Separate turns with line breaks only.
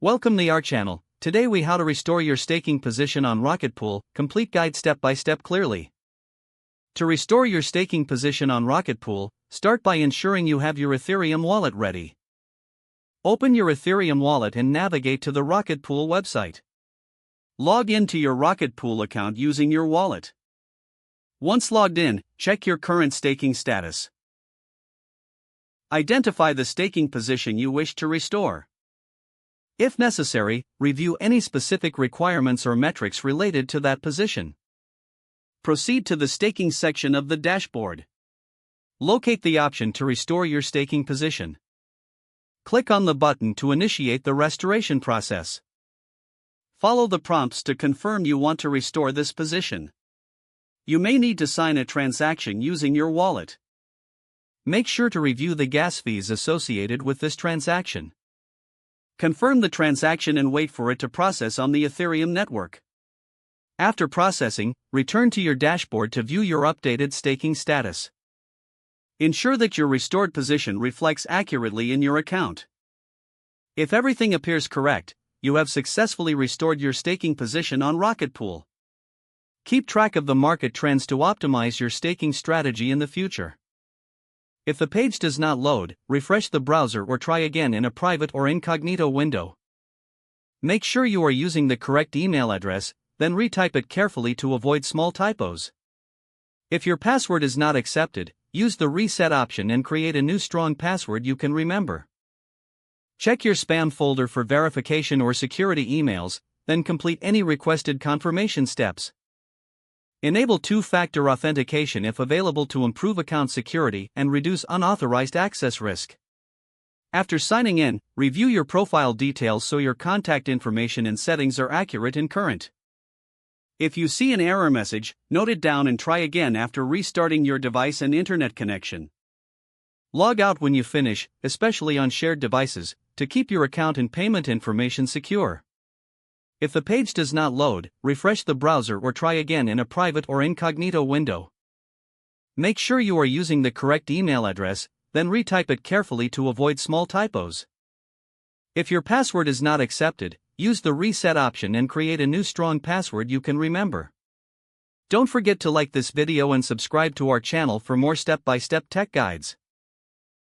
Welcome to our channel. Today we how to restore your staking position on Rocket Pool, complete guide step by step clearly. To restore your staking position on Rocket Pool, start by ensuring you have your Ethereum wallet ready. Open your Ethereum wallet and navigate to the Rocket Pool website. Log into your Rocket Pool account using your wallet. Once logged in, check your current staking status. Identify the staking position you wish to restore. If necessary, review any specific requirements or metrics related to that position. Proceed to the staking section of the dashboard. Locate the option to restore your staking position. Click on the button to initiate the restoration process. Follow the prompts to confirm you want to restore this position. You may need to sign a transaction using your wallet. Make sure to review the gas fees associated with this transaction. Confirm the transaction and wait for it to process on the Ethereum network. After processing, return to your dashboard to view your updated staking status. Ensure that your restored position reflects accurately in your account. If everything appears correct, you have successfully restored your staking position on Rocket Pool. Keep track of the market trends to optimize your staking strategy in the future. If the page does not load, refresh the browser or try again in a private or incognito window. Make sure you are using the correct email address, then retype it carefully to avoid small typos. If your password is not accepted, use the reset option and create a new strong password you can remember. Check your spam folder for verification or security emails, then complete any requested confirmation steps. Enable two-factor authentication if available to improve account security and reduce unauthorized access risk. After signing in, review your profile details so your contact information and settings are accurate and current. If you see an error message, note it down and try again after restarting your device and internet connection. Log out when you finish, especially on shared devices, to keep your account and payment information secure. If the page does not load, refresh the browser or try again in a private or incognito window. Make sure you are using the correct email address, then retype it carefully to avoid small typos. If your password is not accepted, use the reset option and create a new strong password you can remember. Don't forget to like this video and subscribe to our channel for more step-by-step tech guides.